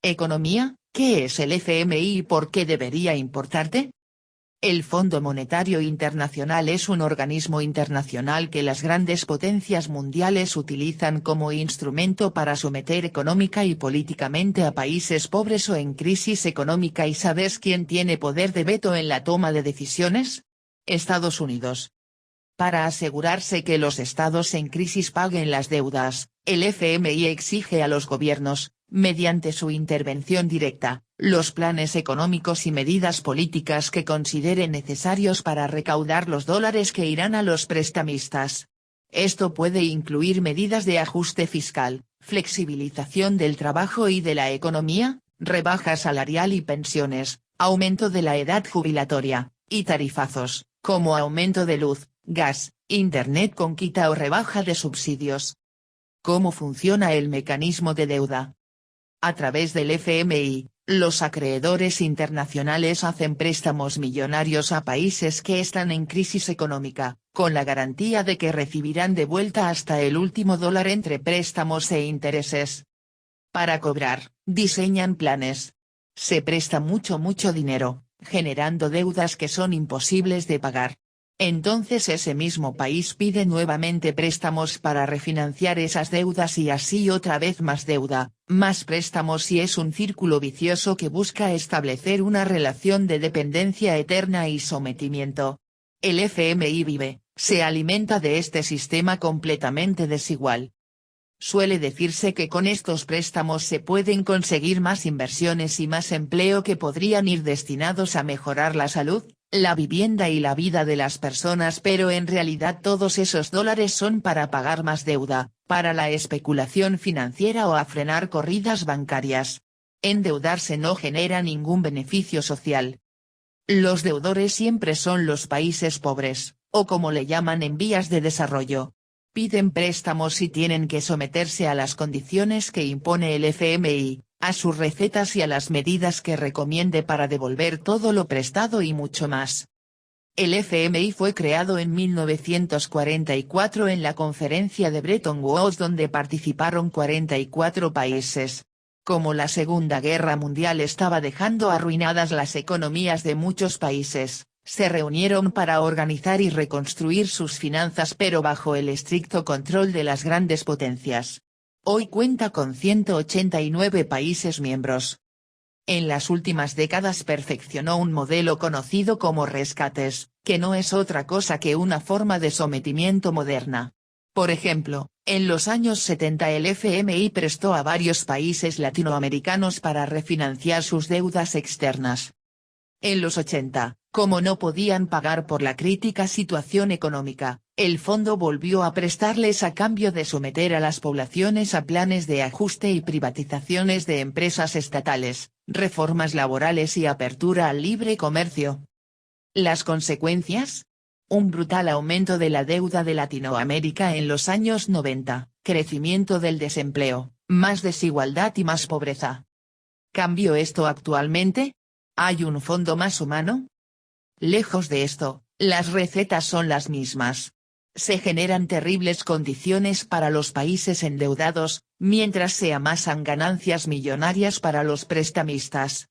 Economía, ¿qué es el FMI y por qué debería importarte? El Fondo Monetario Internacional es un organismo internacional que las grandes potencias mundiales utilizan como instrumento para someter económica y políticamente a países pobres o en crisis económica. ¿Y sabes quién tiene poder de veto en la toma de decisiones? Estados Unidos. Para asegurarse que los estados en crisis paguen las deudas, el FMI exige a los gobiernos, mediante su intervención directa, los planes económicos y medidas políticas que consideren necesarios para recaudar los dólares que irán a los prestamistas. Esto puede incluir medidas de ajuste fiscal, flexibilización del trabajo y de la economía, rebaja salarial y pensiones, aumento de la edad jubilatoria, y tarifazos, como aumento de luz, gas, internet con quita o rebaja de subsidios. ¿Cómo funciona el mecanismo de deuda? A través del FMI, los acreedores internacionales hacen préstamos millonarios a países que están en crisis económica, con la garantía de que recibirán de vuelta hasta el último dólar entre préstamos e intereses. Para cobrar, diseñan planes. Se presta mucho dinero, generando deudas que son imposibles de pagar. Entonces ese mismo país pide nuevamente préstamos para refinanciar esas deudas y así otra vez más deuda, más préstamos y es un círculo vicioso que busca establecer una relación de dependencia eterna y sometimiento. El FMI se alimenta de este sistema completamente desigual. Suele decirse que con estos préstamos se pueden conseguir más inversiones y más empleo que podrían ir destinados a mejorar la salud, la vivienda y la vida de las personas, pero en realidad todos esos dólares son para pagar más deuda, para la especulación financiera o a frenar corridas bancarias. Endeudarse no genera ningún beneficio social. Los deudores siempre son los países pobres, o como le llaman en vías de desarrollo. Piden préstamos y tienen que someterse a las condiciones que impone el FMI, a sus recetas y a las medidas que recomiende para devolver todo lo prestado y mucho más. El FMI fue creado en 1944 en la conferencia de Bretton Woods donde participaron 44 países. Como la Segunda Guerra Mundial estaba dejando arruinadas las economías de muchos países, se reunieron para organizar y reconstruir sus finanzas pero bajo el estricto control de las grandes potencias. Hoy cuenta con 189 países miembros. En las últimas décadas perfeccionó un modelo conocido como rescates, que no es otra cosa que una forma de sometimiento moderna. Por ejemplo, en los años 70 el FMI prestó a varios países latinoamericanos para refinanciar sus deudas externas. En los 80, como no podían pagar por la crítica situación económica, el fondo volvió a prestarles a cambio de someter a las poblaciones a planes de ajuste y privatizaciones de empresas estatales, reformas laborales y apertura al libre comercio. ¿Las consecuencias? Un brutal aumento de la deuda de Latinoamérica en los años 90, crecimiento del desempleo, más desigualdad y más pobreza. ¿Cambió esto actualmente? ¿Hay un fondo más humano? Lejos de esto, las recetas son las mismas. Se generan terribles condiciones para los países endeudados, mientras se amasan ganancias millonarias para los prestamistas.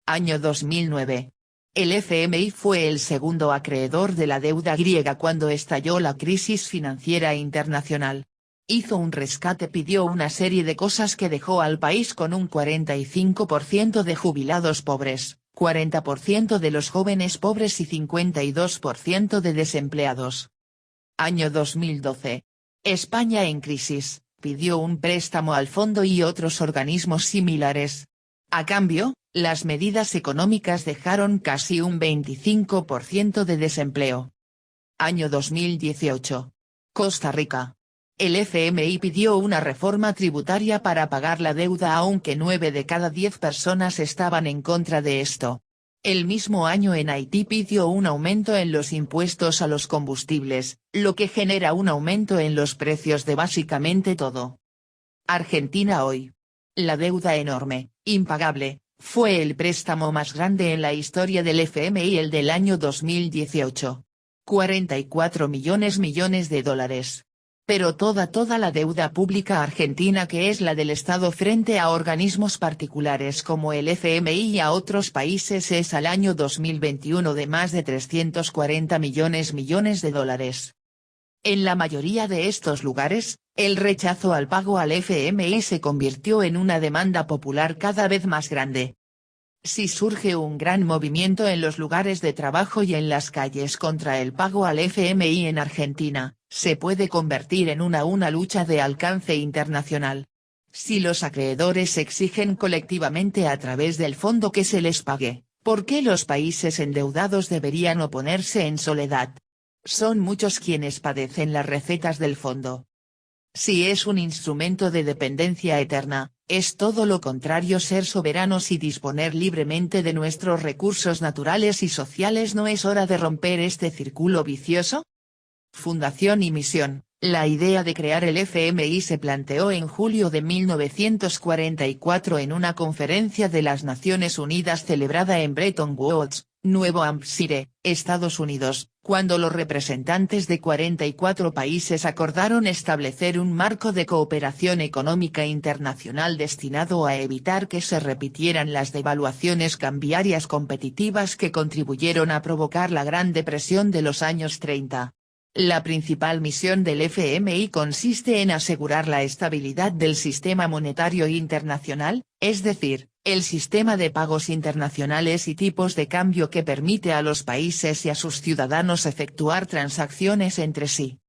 Año 2009. El FMI fue el segundo acreedor de la deuda griega cuando estalló la crisis financiera internacional. Hizo un rescate, pidió una serie de cosas que dejó al país con un 45% de jubilados pobres, 40% de los jóvenes pobres y 52% de desempleados. Año 2012. España en crisis, pidió un préstamo al fondo y otros organismos similares. A cambio, las medidas económicas dejaron casi un 25% de desempleo. Año 2018. Costa Rica. El FMI pidió una reforma tributaria para pagar la deuda aunque 9 de cada 10 personas estaban en contra de esto. El mismo año en Haití pidió un aumento en los impuestos a los combustibles, lo que genera un aumento en los precios de básicamente todo. Argentina hoy. La deuda enorme, impagable, fue el préstamo más grande en la historia del FMI, el del año 2018. 44 millones de dólares. Pero toda la deuda pública argentina, que es la del Estado frente a organismos particulares como el FMI y a otros países, es al año 2021 de más de 340 millones de dólares. En la mayoría de estos lugares, el rechazo al pago al FMI se convirtió en una demanda popular cada vez más grande. Si surge un gran movimiento en los lugares de trabajo y en las calles contra el pago al FMI en Argentina, se puede convertir en una lucha de alcance internacional. Si los acreedores exigen colectivamente a través del fondo que se les pague, ¿por qué los países endeudados deberían oponerse en soledad? Son muchos quienes padecen las recetas del fondo. Si es un instrumento de dependencia eterna, es todo lo contrario ser soberanos y disponer libremente de nuestros recursos naturales y sociales. ¿No es hora de romper este círculo vicioso? Fundación y misión. La idea de crear el FMI se planteó en julio de 1944 en una conferencia de las Naciones Unidas celebrada en Bretton Woods, Nuevo Hampshire, Estados Unidos, cuando los representantes de 44 países acordaron establecer un marco de cooperación económica internacional destinado a evitar que se repitieran las devaluaciones cambiarias competitivas que contribuyeron a provocar la Gran Depresión de los años 30. La principal misión del FMI consiste en asegurar la estabilidad del sistema monetario internacional, es decir, el sistema de pagos internacionales y tipos de cambio que permite a los países y a sus ciudadanos efectuar transacciones entre sí.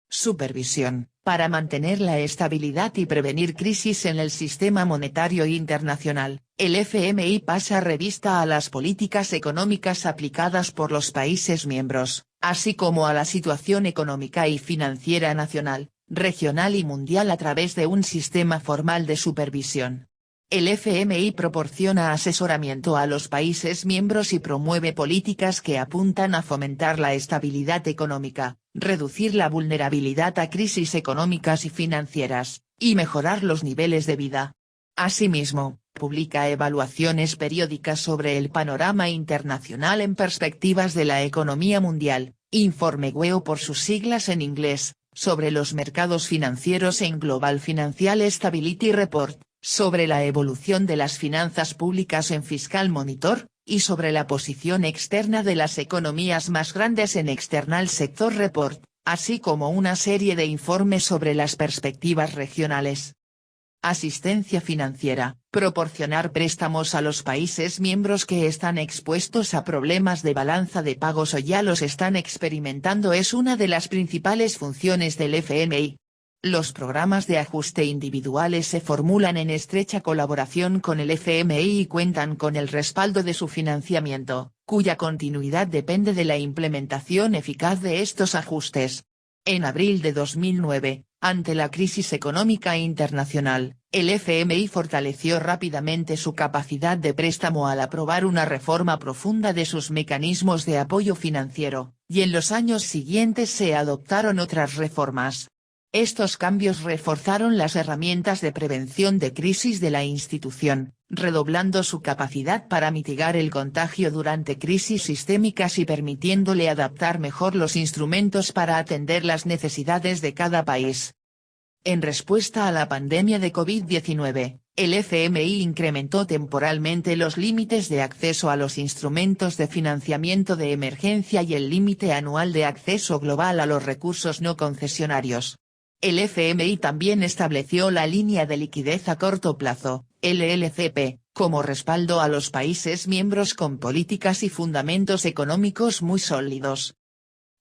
Supervisión. Para mantener la estabilidad y prevenir crisis en el sistema monetario internacional, el FMI pasa revista a las políticas económicas aplicadas por los países miembros, así como a la situación económica y financiera nacional, regional y mundial a través de un sistema formal de supervisión. El FMI proporciona asesoramiento a los países miembros y promueve políticas que apuntan a fomentar la estabilidad económica, reducir la vulnerabilidad a crisis económicas y financieras, y mejorar los niveles de vida. Asimismo, publica evaluaciones periódicas sobre el panorama internacional en perspectivas de la economía mundial, Informe GWEO por sus siglas en inglés, sobre los mercados financieros en Global Financial Stability Report, sobre la evolución de las finanzas públicas en Fiscal Monitor, y sobre la posición externa de las economías más grandes en External Sector Report, así como una serie de informes sobre las perspectivas regionales. Asistencia financiera. Proporcionar préstamos a los países miembros que están expuestos a problemas de balanza de pagos o ya los están experimentando es una de las principales funciones del FMI. Los programas de ajuste individuales se formulan en estrecha colaboración con el FMI y cuentan con el respaldo de su financiamiento, cuya continuidad depende de la implementación eficaz de estos ajustes. En abril de 2009, ante la crisis económica internacional, el FMI fortaleció rápidamente su capacidad de préstamo al aprobar una reforma profunda de sus mecanismos de apoyo financiero, y en los años siguientes se adoptaron otras reformas. Estos cambios reforzaron las herramientas de prevención de crisis de la institución, redoblando su capacidad para mitigar el contagio durante crisis sistémicas y permitiéndole adaptar mejor los instrumentos para atender las necesidades de cada país. En respuesta a la pandemia de COVID-19, el FMI incrementó temporalmente los límites de acceso a los instrumentos de financiamiento de emergencia y el límite anual de acceso global a los recursos no concesionarios. El FMI también estableció la línea de liquidez a corto plazo, LLCP, como respaldo a los países miembros con políticas y fundamentos económicos muy sólidos.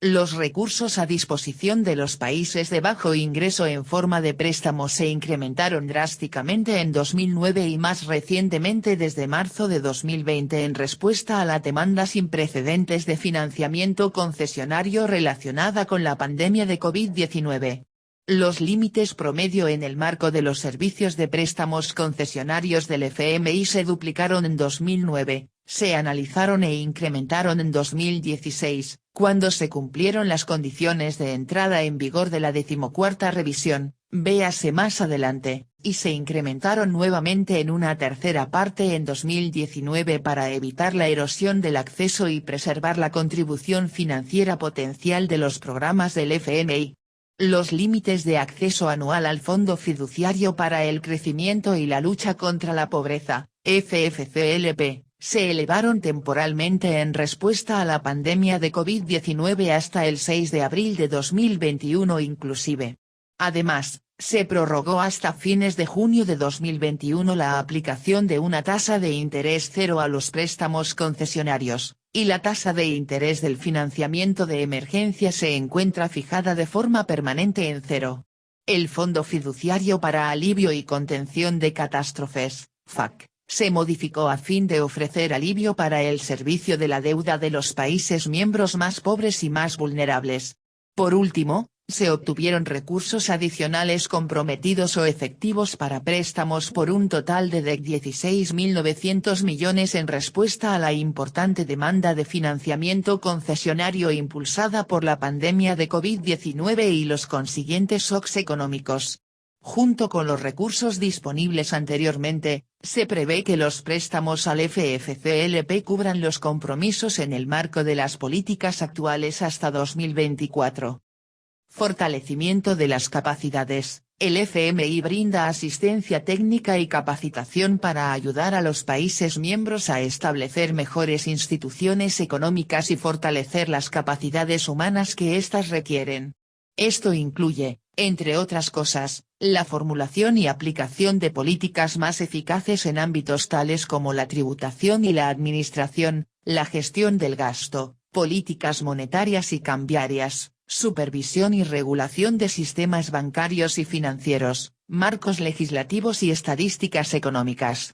Los recursos a disposición de los países de bajo ingreso en forma de préstamos se incrementaron drásticamente en 2009 y más recientemente desde marzo de 2020 en respuesta a la demanda sin precedentes de financiamiento concesionario relacionada con la pandemia de COVID-19. Los límites promedio en el marco de los servicios de préstamos concesionarios del FMI se duplicaron en 2009, se analizaron e incrementaron en 2016, cuando se cumplieron las condiciones de entrada en vigor de la 14ª revisión, véase más adelante, y se incrementaron nuevamente en una tercera parte en 2019 para evitar la erosión del acceso y preservar la contribución financiera potencial de los programas del FMI. Los límites de acceso anual al Fondo Fiduciario para el Crecimiento y la Lucha contra la Pobreza, FFCLP, se elevaron temporalmente en respuesta a la pandemia de COVID-19 hasta el 6 de abril de 2021 inclusive. Además, se prorrogó hasta fines de junio de 2021 la aplicación de una tasa de interés cero a los préstamos concesionarios, y la tasa de interés del financiamiento de emergencia se encuentra fijada de forma permanente en cero. El Fondo Fiduciario para Alivio y Contención de Catástrofes, FAC, se modificó a fin de ofrecer alivio para el servicio de la deuda de los países miembros más pobres y más vulnerables. Por último, se obtuvieron recursos adicionales comprometidos o efectivos para préstamos por un total de 16.900 millones en respuesta a la importante demanda de financiamiento concesionario impulsada por la pandemia de COVID-19 y los consiguientes shocks económicos. Junto con los recursos disponibles anteriormente, se prevé que los préstamos al FFCLP cubran los compromisos en el marco de las políticas actuales hasta 2024. Fortalecimiento de las capacidades. El FMI brinda asistencia técnica y capacitación para ayudar a los países miembros a establecer mejores instituciones económicas y fortalecer las capacidades humanas que éstas requieren. Esto incluye, entre otras cosas, la formulación y aplicación de políticas más eficaces en ámbitos tales como la tributación y la administración, la gestión del gasto, políticas monetarias y cambiarias, supervisión y regulación de sistemas bancarios y financieros, marcos legislativos y estadísticas económicas.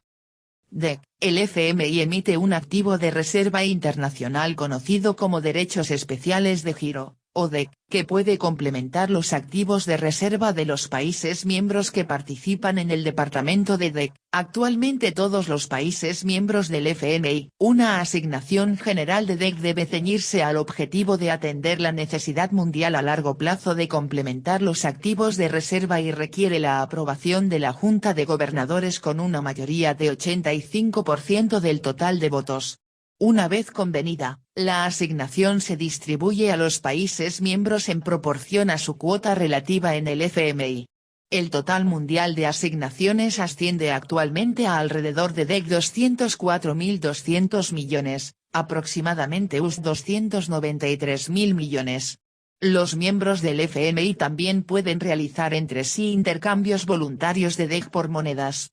DEC. El FMI emite un activo de reserva internacional conocido como derechos especiales de giro, o DEC, que puede complementar los activos de reserva de los países miembros que participan en el departamento de DEC. Actualmente todos los países miembros del FMI. Una asignación general de DEC debe ceñirse al objetivo de atender la necesidad mundial a largo plazo de complementar los activos de reserva y requiere la aprobación de la Junta de Gobernadores con una mayoría de 85% del total de votos. Una vez convenida, la asignación se distribuye a los países miembros en proporción a su cuota relativa en el FMI. El total mundial de asignaciones asciende actualmente a alrededor de 204.200 millones, aproximadamente US 293.000 millones. Los miembros del FMI también pueden realizar entre sí intercambios voluntarios de DEC por monedas.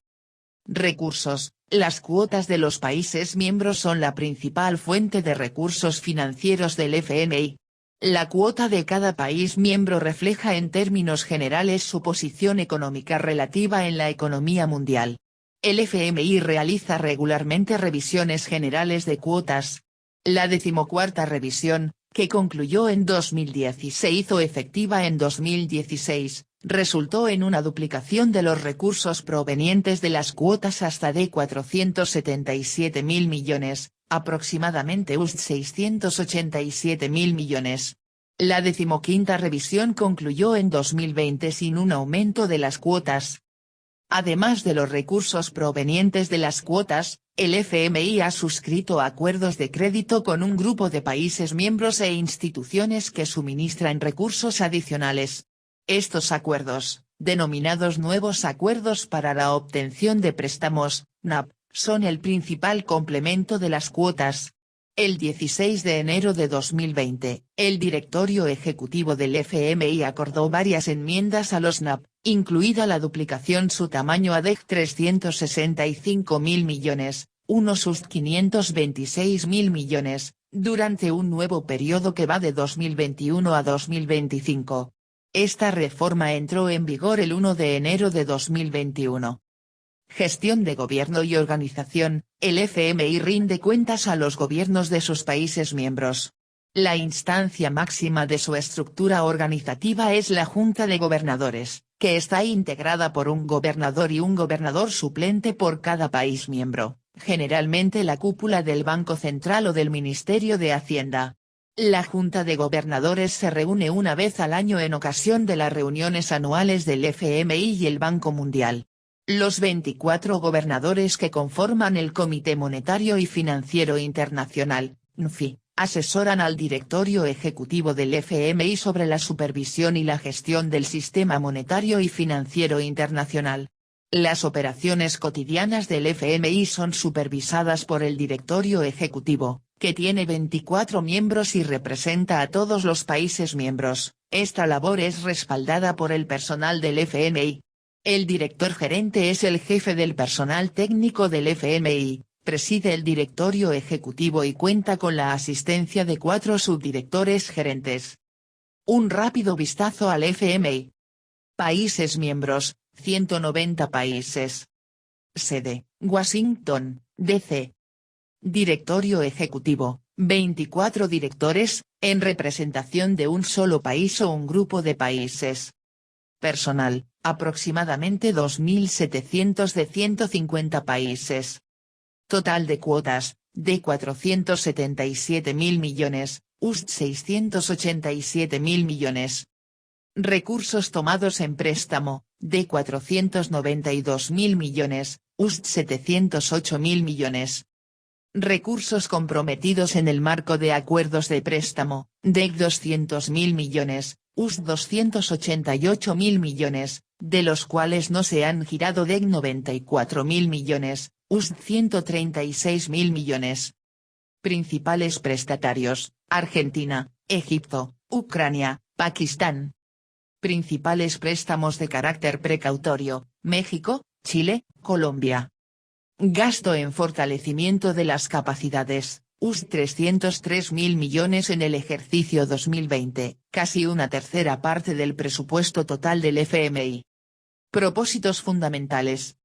Recursos. Las cuotas de los países miembros son la principal fuente de recursos financieros del FMI. La cuota de cada país miembro refleja en términos generales su posición económica relativa en la economía mundial. El FMI realiza regularmente revisiones generales de cuotas. La 14ª revisión, que concluyó en 2010 y se hizo efectiva en 2016, resultó en una duplicación de los recursos provenientes de las cuotas hasta de 477.000 millones, aproximadamente US 687.000 millones. La 15ª revisión concluyó en 2020 sin un aumento de las cuotas. Además de los recursos provenientes de las cuotas, el FMI ha suscrito acuerdos de crédito con un grupo de países miembros e instituciones que suministran recursos adicionales. Estos acuerdos, denominados Nuevos Acuerdos para la Obtención de Préstamos, NAP, son el principal complemento de las cuotas. El 16 de enero de 2020, el directorio ejecutivo del FMI acordó varias enmiendas a los NAP, incluida la duplicación su tamaño a de 365.000 millones, unos US 526.000 millones, durante un nuevo periodo que va de 2021 a 2025. Esta reforma entró en vigor el 1 de enero de 2021. Gestión de gobierno y organización. El FMI rinde cuentas a los gobiernos de sus países miembros. La instancia máxima de su estructura organizativa es la Junta de Gobernadores, que está integrada por un gobernador y un gobernador suplente por cada país miembro, generalmente la cúpula del Banco Central o del Ministerio de Hacienda. La Junta de Gobernadores se reúne una vez al año en ocasión de las reuniones anuales del FMI y el Banco Mundial. Los 24 gobernadores que conforman el Comité Monetario y Financiero Internacional, NFI, Asesoran al directorio ejecutivo del FMI sobre la supervisión y la gestión del sistema monetario y financiero internacional. Las operaciones cotidianas del FMI son supervisadas por el directorio ejecutivo, que tiene 24 miembros y representa a todos los países miembros. Esta labor es respaldada por el personal del FMI. El director gerente es el jefe del personal técnico del FMI, preside el directorio ejecutivo y cuenta con la asistencia de 4 subdirectores gerentes. Un rápido vistazo al FMI. Países miembros, 190 países. Sede, Washington, D.C. Directorio ejecutivo, 24 directores, en representación de un solo país o un grupo de países. Personal, aproximadamente 2.700 de 150 países. Total de cuotas, de 477.000 millones, USD 687.000 millones. Recursos tomados en préstamo, de 492.000 millones, USD 708.000 millones. Recursos comprometidos en el marco de acuerdos de préstamo, de 200.000 millones, USD 288.000 millones, de los cuales no se han girado de 94.000 millones, USD 136.000 millones. Principales prestatarios, Argentina, Egipto, Ucrania, Pakistán. Principales préstamos de carácter precautorio, México, Chile, Colombia. Gasto en fortalecimiento de las capacidades, USD 303.000 millones en el ejercicio 2020, casi una tercera parte del presupuesto total del FMI. Propósitos fundamentales,